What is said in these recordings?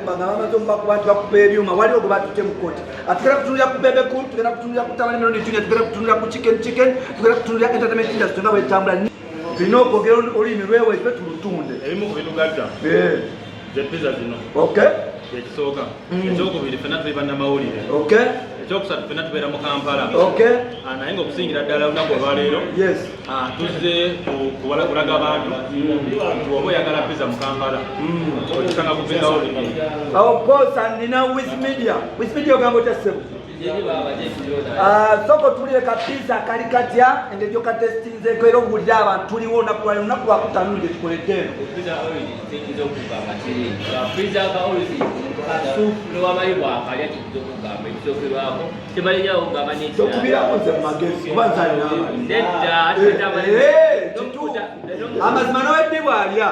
bagamba zomba ku bantu bakupa ebyuma waliwo gwe batute mu kkooti atugenda kutunulira ku bebe cool tugenda kutunulira ku Tamale Melody Junior tugenda kutunulira ku chicken tugenda kutunulira entertainment industry nga bwetambula bino okwogera olulimi lweweife tulutunde ebimu ku binugadda zeppiza zino ekisooka ekyokubiri fena tuli bannamawulire ekyokusatu fena tubeera mu Kampala naye ngaokusingira ddala olunaku olwaleero tuzze kulaga abantu oba oyagala pizza mu Kampala okisanga ku pizza okosa nina Wikimedia ogamba otya ssebo soko tulire kapizza kali katya engeri okatestinzeko era obulira abantu tuliwo olunaku lwakutaano gye tukoledde okubirako nze mumagezi oba amazima naweddi bwalya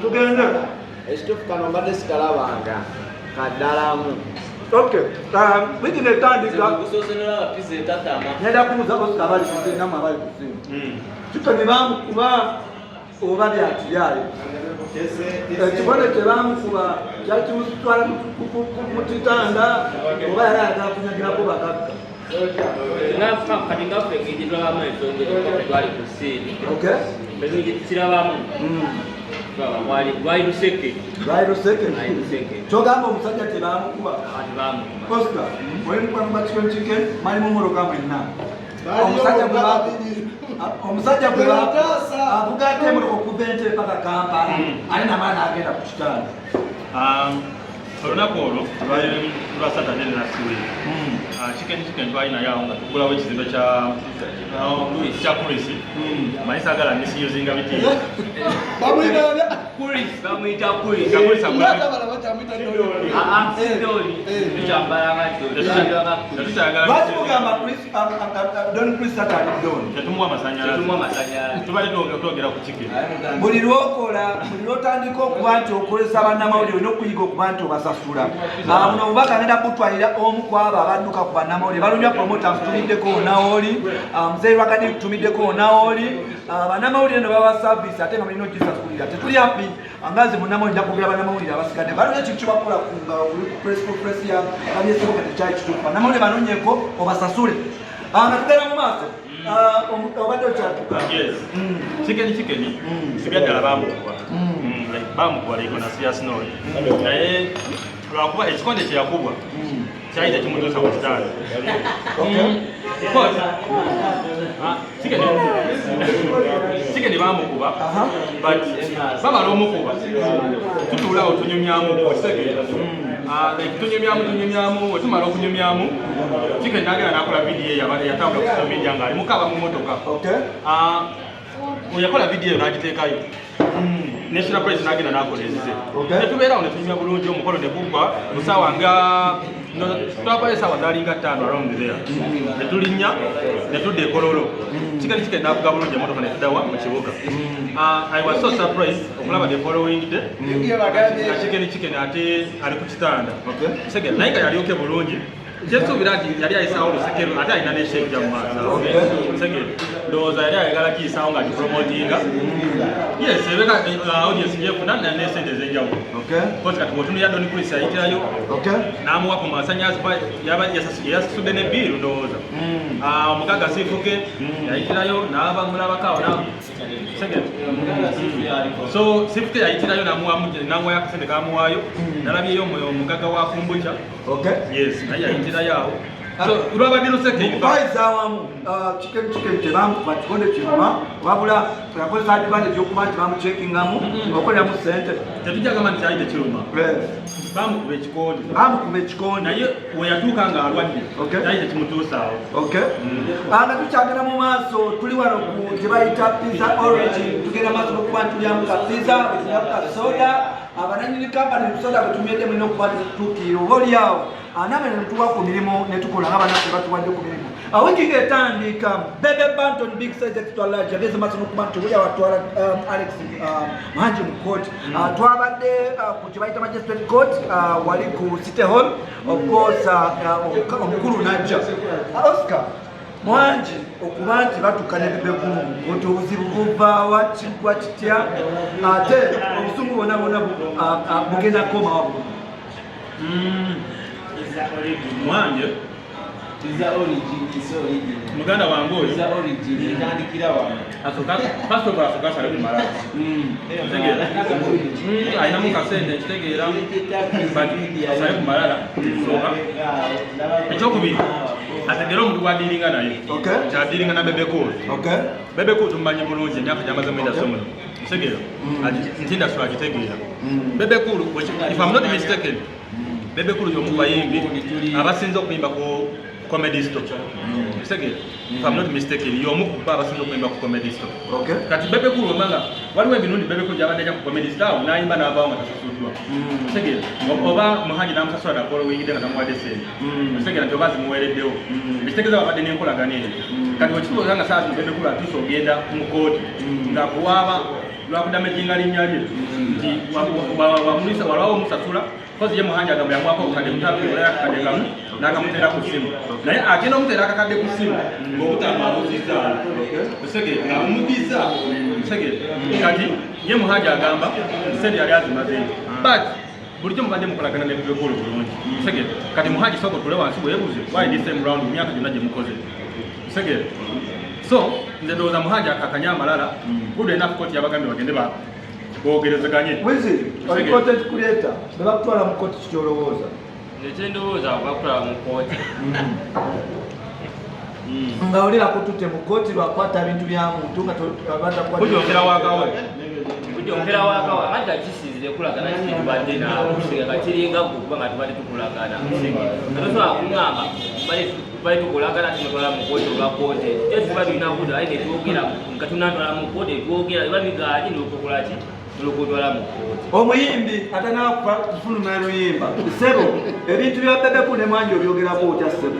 tugende ekituufu kano mbadde sikalabanga kaddalamu wiki netandika ngenda kubuuza bosika abali kusindamu abali kusinda kitoni bamukuba oba byatulyayo ekibone kyebamukuba kyali kimutwala mu kitanda oba yali ayagala kunyagirako bagagga kati ngaffe ngititwabamu ensonga twali ku siini kirabamo lwali luseke kyogamba omusajja tebamukuba kosta olimukwanoba chicken malimu moroka mwenna omusajja gwe avuga ate emoroka okuva Entebbe paka Kampala ali namaana agenda ku kitanda olunaku olwo lwa Saturday last week chicken twalinayo nga tugulawo ekizimbe kya kulisi manyi saagala misiyuzinga biti lwaki mugamba Don Chris atali Don tetumuwa masanyalaze tubali twogera ku chicken buli lwokola buli lwotandika okuba nti okozesa bannamawulire olina okuyiga okuba nti obasasula buno obubaka ngenda kutwalira omu ku abo abadduka ku bannamawulire balumya promota ntumiddeko onaoli muzeeyi Lwakadi tumiddeko onaoli bannamawulire no baba service ate nga mulina ogisasulira tetuli happy angazi munnamawulire njakugera bannamawulire abasigadde balumya ekintu kyebakola nga press conference ya kabyesibo kati kyali kituufu bannamawulire banonyeko obasasule nga tugenda mu maaso obadde okyatuka chicken sigaddala bamukuba leiko na serious note naye lwakuba ekikonde kyeyakubwa kyayita kimutuusa ku kitanda chicken bamukuba but bamala omukuba tutuulawo tunyumyamu okitegeera tunyumyamu wetumala okunyumyamu chicken nagenda nakola vidiyo yatambula ku social media ngaali mukaba mu motoka yakola vidiyo nagiteekayo National Prize nagenda nakola ezize netubeerawo netunyumya bulungi omukolo negugwa musaawa nga twapayo esaawa zalinga 5 around there netulinnya netudda ekololo chicken navuga bulungi emotoka netuddawa mu kibuga I was so surprised okulaba the following day chicken ate ali ku kitanda naye nga yalyoke bulungi kyesuubira nti yali ayisaawo lusekero ate alina neshejja mu maaso ndowooza yali ayagala kiyisaawo nga kipromotinga yes ebeka audience gyefuna nesente ez'enjawulo koti kati bwotunulira Don Chris yayitirayo n'amuwa ku masanyazi yasasudde ne biiru ndowooza omugaga siifuke yayitirayo n'abamulabakaawo so siifuke yayitirayo n'amuwayo akasente kamuwaayo nalabyeyo omugaga wa Kumbucha yes naye yayitirayo awo lwabadde luseke bayizawamu chicken tebamukuba kikonde kiruma wabula yakozesa advantage okuba nti bamucekingamu okoleramu sente tetujagamba nti kyali tekiruma bamukuba ekikonde naye weyatuuka nga alwadde kyali tekimutuusaawo nga tukyagenda mu maaso tuli wano ku gye bayita pizza origin tugenda maaso nokuba ntulyamu ka pizza betulyamu ka soda abananyini kampani soda betumyedde mulina okuba tutuukirira oba oliawo naabe netuwa ku mirimu netukola nga banaku batuwadde ku mirimu wiki ng'etandika Bebe Banton Big Size Extra Large yageze maaso n'okuba nti buli awatwala Alex Muhanji mu court twabadde ku kye bayita Magistrate Court wali ku City Hall of course omukulu najja Oscar mwangi okuba nti batuuka ne Bebe Cool nti obuzibu buvaawa kigwa kitya ate obusungu bwonna bwonna bugenda kukomawo mwange muganda wange oyo asokasale kumala ayinamu kasente ekitegeera asale kumalala soka ekyokubiri ategere omuntu gwadiiringa naye kyadiiringa na Bebe Cool. Bebe Cool tumumanyi bulungi emyaka gyamaze mu industry muno kitegeera nti industry agitegeera Bebe Cool if I'm not mistaken Bebe Cool y'omu ku bayimbi abasinze okuyimba ku Comedy Store. If I'm not mistaken, y'omu ku abasinze okuyimba ku Comedy Store. Kati Bebe Cool omanga waliwo ebirundi Bebe Cool gy'abadde ajja ku Comedy Store n'ayimba n'avaawo nga tasasuddwa. Kitegeera oba Muhanji n'amusasula na followingide nga tamuwadde sente. Kitegeera nti oba zimuweereddewo. Ekitegeeza babadde n'enkolagana eyo. Kati wekibuuza nga saa zino Bebe Cool atuuse ogenda mu kooti ng'akuwaaba lwakuddamu ejjinga linnya lye nti walawo omusasula kozi ye Muhanji agamba yamwako obukadde butaano olaya akakadde kamu n'akamuteera ku ssimu naye agenda omuteera akakadde ku ssimu ng'obutamwabuzizaawo osegere ng'amumuddiza osegere kati ye Muhanji agamba sente yali azimaze but bulijjo mubadde mukolagana ne Bebe Cool bulungi osegere kati Muhanji sooka otule wansi weebuze why this time round emyaka gyonna gye mukoze osegere so nze ndowooza Muhanji akakanya amalala good enough kooti yabagambye bagende bogerezeganye wizi oli content creator nebakutwala mu kooti kikyolowooza ekyendowooza bakutwala mu kooti nga oli akutute mu kooti lwakwata bintu bya muntu nga kujonkera wakawe kujonkera wakawe ate kakisiizire kulagana kiti tubadde naawe nga kiringa gwe kuba nga tubadde tukulagana nga tosobola kuŋŋamba bali tukulagana tunatwala mu kooti olwa kooti te tuba tulina buda aye netwogera nga tunatwala mu kooti etwogera eba bigaali nokukolaki olwokutwala mu kooti omuyimbi atanaakufa kufuluma luyimba sebo ebintu bya Bebe Cool ne Mwangi obyogerako otya sebo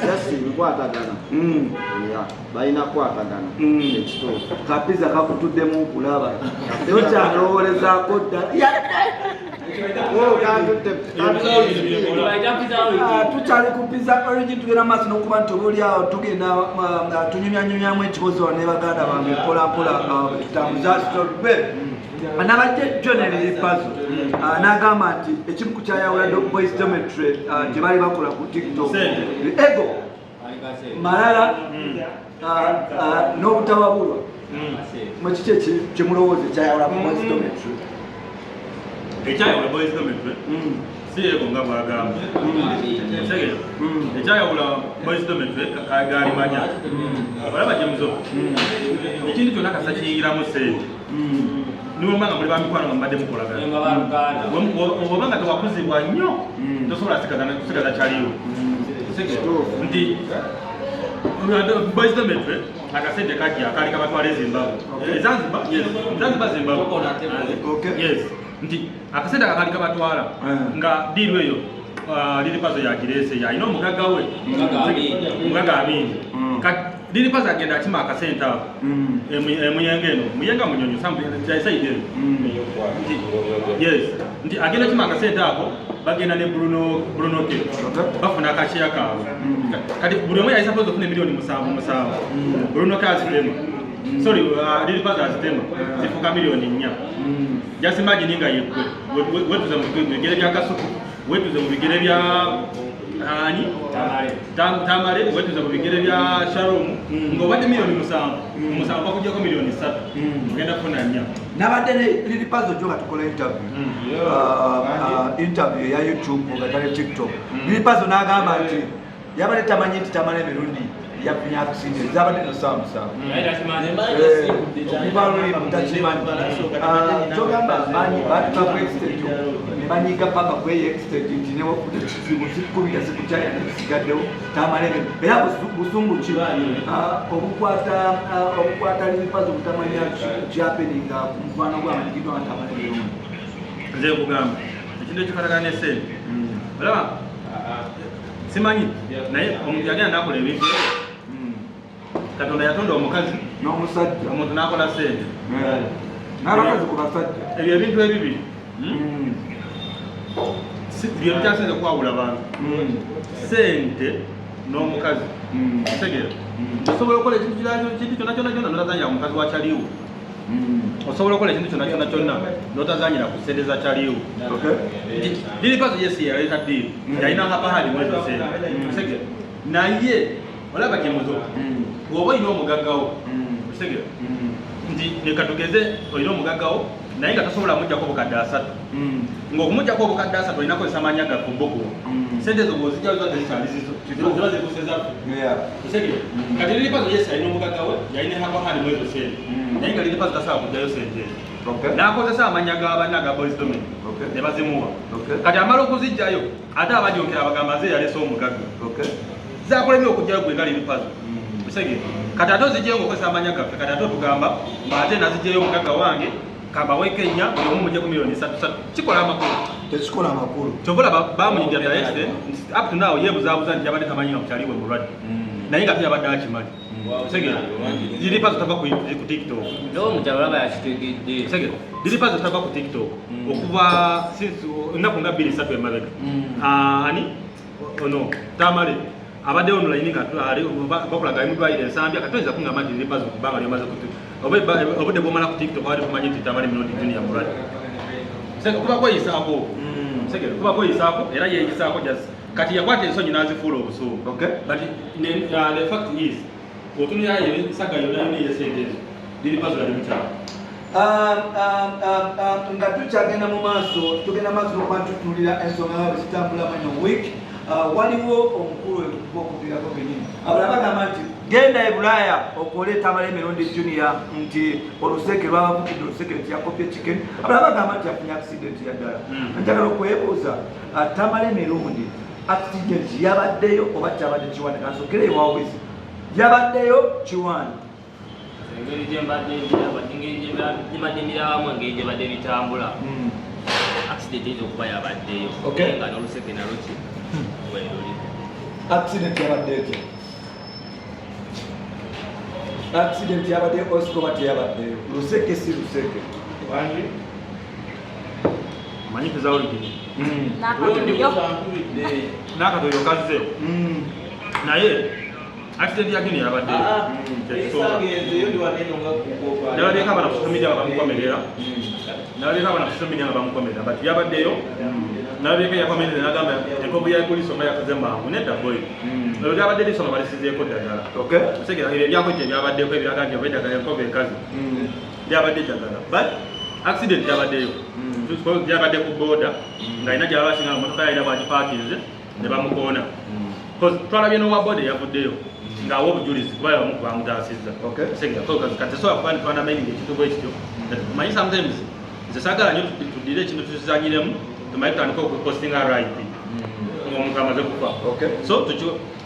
sasi bikwatagana balina kukwatagana ekituufu kapiza kakutuddemu kulaba tokyalowoolezaako dda tukyali ku pizza origin tugenda maaso n'okuba nti obaoliawo tugenda tunyumyanyumyamu ekibozo ne baganda bange mpolampola tutambuza storbe anabadde joneri pazo n'agamba nti ekimu ku kyayawula Boys Dormitory tebali bakola ku TikTok ego malala n'obutawabulwa mwekiki kyemulowooza ekyayawula ku Boys Dormitory ekyayawula Boys Dormitory si ego nga bwagamba ekyayawula Boys Dormitory kagaali manya balaba gyemuzo ekintu kyonna kasa kiyingiramu sente niwe mbanga muli bamikwano nga mubadde mukolagana oba nga tewakuzibwa nnyo tosobola kusigaza kyaliwo nti Boys Dormitory akasente kajja akaali kabatwala eZimbabwe Zimbabwe yes nti akasente akaali kabatwala nga diiru eyo liripazo yagireese yalina omugaga we omugaga Amini liripazo agenda akima akasente ako emuyenga eno muyenga munyonyo saidi eno yes nti agenda akima akasente ako bagenda ne Bruno K bafuna akasheya kaabwe kati buli omu yalisapoza okufuna miliyoni 7 Bruno K azitema sorry liripazo azitema zifuka miliyoni 4 just imagine nga yekwe wetuze mu bigere bya Kasuku wetuze mu bigere bya ani Tamale wetuze mu bigere bya Sharon ngobadde miliyoni 7 bakujjako miliyoni 3 ngenda kufuna 4 nabadde liripazo jo katukola interview ya YouTube nga tale TikTok liripazo n'agamba nti yabadde tamanyi nti Tamale emirundi yafunye accident zabadde nosamusa mubaluli mutakimanyi togamba manyi batuka ku extent ne banyiga paka ku extent nti newakuda kizibu zikubira zikukyaya nesigaddewo Tamale era busungu ki obukwata liripazo butamanya kyapeninga ku mukwano gwamanyigidwa nga Tamale nze kugamba ekintu ekifatagana nesente olaba simanyi naye omuntu yagenda nakola ebintu Katonda yatonda omukazi n'omusajja omuntu nakola sente n'abakazi ku basajja ebyo ebintu ebibiri bye bikyasinze kwawula bantu sente n'omukazi Segera. Osobola okukola ekintu kyonna kyonna n'otazanyira ku mukazi wa kyaliwo. Osobola okukola ekintu kyonna n'otazanyira ku ssente za kyaliwo. Dili pazo yesi yaleeta ddiiri yalina akapahali mwezi oseera. Segera. Naye olaba kyemuzo bw'oba olina omugaggawo. Segera. Nti leka tugeze olina omugaggawo naye nga tosobola mujjako obukadde 3 ng'okumujjako obukadde 3 olina kozesa amannya gaffe mbugo sente ezo bw'ozijja ziba tezikyali zizo ziba zikusezaffe segere kati liripazo yesi alina omugaggawe yalina hakahali mwezi oseera naye nga liripazo tasobola kujjayo sente n'akozesa amannya g'abanna aga boys domain ne bazimuwa kati amala okuzijjayo ate abajonkera abagamba ze yalese omugagga zakolemye okujjayo gwe nga liripazo segere kati ate ozijjayo ng'okozesa amannya gaffe kati ate otugamba ate nazijjayo omugagga wange kabaweke nya buli omu mujje ku milioni 3 kikola amakulu tekikola amakulu kyobola bamunyingira bya accident up to now yebuzaabuza nti yabadde tamanyi nga mukyaliwe mulwadde naye nga yabadde akimanyi segera diripazo tava ku TikTok segera diripazo tava ku TikTok okuva ennaku nga 2-3 emabega ani ono tamale abadde online nga bakulaga emudwaliro ensambya katoyinza kungamba nti diripazo kubanga lyomaze kutu obudde bwomala ku TikTok wali tumanyi nti tamale miliyoni junior mulwadde kuba kweyisaako segera kuba kweyisaako era yeeyisaako jasi kati yakwata ensonyi n'azifuula obusuubu but the fact is otunira esaga yonna yonna eyesente ezo diripazo yali mukyalo nga tukyagenda mu maaso tugenda maaso okuba tutuulira ensonga nga bwe zitambulamu eno week waliwo omukulu okuviirako kenyini abala bagamba nti genda e Bulaaya okole Tamale Mirundi Junior nti oluseke lwabavugidde oluseke nti yakopye chicken abala bagamba nti yafunye accident ya ddala njagala okwebuuza Tamale Mirundi accident yabaddeyo oba kyabadde kiwani kansokere ewawezi yabaddeyo kiwani engeri gyembadde mbirawamu engeri gyebadde bitambula accident eyinza okuba yabaddeyo nga n'oluseke naloki accident yabadde etya accident yabadde osikoba teyabaddeyo luseke si luseke manyi kizawulikini n'akatoyo kazzeewo naye accident yakini yabaddeyo nalabyeko abana ku social media nga bamukomerera but yabaddeyo nalabyeko yakomerera nagamba enkovu yakulisa nga yakoze mangu nedda boy olwo lyabadde lisoma balisizeeko ddagala segera ebyo ebyakoje ebyabaddeko ebiraga nti oba eddagala enkovu ekazi lyabadde ddagala but accident yabaddeyo yabadde ku boda ng'alina gyaba basinga nga motoka yalina bwagipakinze ne bamukoona twalabye n'owa boda eyavuddeyo ng'awa obujulizi kuba yabamu bamutaasizza kati sobola kuba nti twanamenyinga ekintu bwe kityo manyi sometimes nze saagala nnyo tuddire ekintu tukizanyiremu tumanyi tutandika okupostinga right ng'omuntu amaze kufa so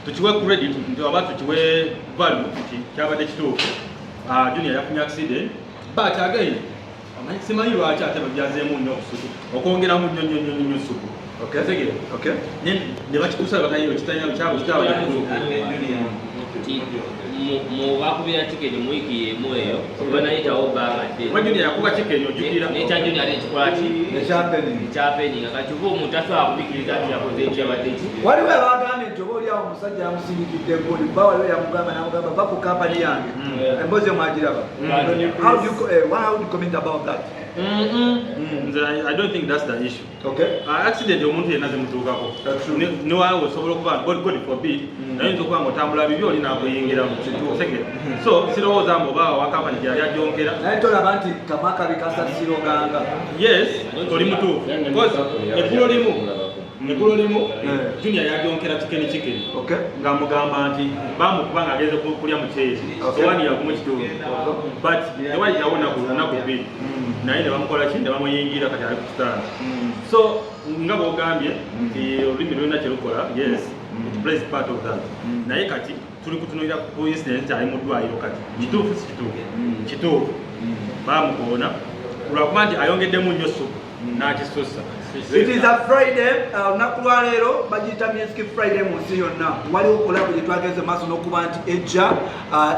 tukiwe credit nti oba tukiwe value nti kyabadde kituufu junior yafunye accident but again simanyi lwaki ate babyazeemu nnyo okusuku okwongeramu nnyo suku tegere ne bakikusa batayiyo kitanyalo kyabo kitaba mubakubira chicken mu wiki yemu eyo banayitawo bagadde junior yakuba chicken ojukira nekya junior ekikola ki ekyapeninga kati uba omuntu asobola kubikiriza nti yakoze ekyabadde ki waliwo abagambye nti oba oliawo omusajja yamusindikidde egoli ba waliwo yamugamba namugamba va ku kampani yange emboozi emwagiraba how do you comment about that? I don't think that's the issue. Accident omuntu yenna zimutuukako niwaawe osobola okuba God forbid nayinza okuba ng'otambula bibi oli naakuyingiramu so sirowooza mbu oba wa kampani gyali ajonkera naye tolaba nti kamaka bikasasiroganga yes oli mutuufu because eggulo limu junior yajonkera kikeni ng'amugamba nti bamukuba ng'agenze kulya muceeri owani yagumu kituufu but tewali yawona ku lunaku bbiri naye ne bamukola ki ne bamuyingira kati ali ku kitanda so nga bw'ogambye nti olulimi lulina kye lukola yes it plays part of that naye kati tuli kutunuulira ku incident nti ali mu ddwaliro kati kituufu si kituufu bamukoona lwakuba nti ayongeddemu nnyo supu n'akisussa. It is a Friday, olunaku lwa leero bagiyita Music Friday mu nsi yonna. Waliwo kolabo gye twagenze maaso n'okuba nti ejja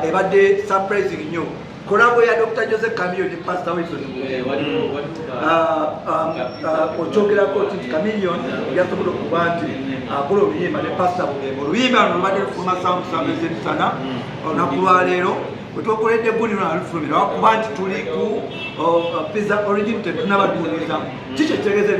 ebadde surprising nnyo. kolabo ya Dr. Joseph Chameleone ne Pastor Wilson okyogerako nti Chameleone yasobola okuba nti akola oluyimba ne Pastor Bugembe. Oluyimba luno lubadde lufuluma sound service emisana olunaku lwaleero wetwakoledde egguni luna lufulumira wakuba nti tuli ku Pizza Origin tetunabatuuliza kiki ekitegeeza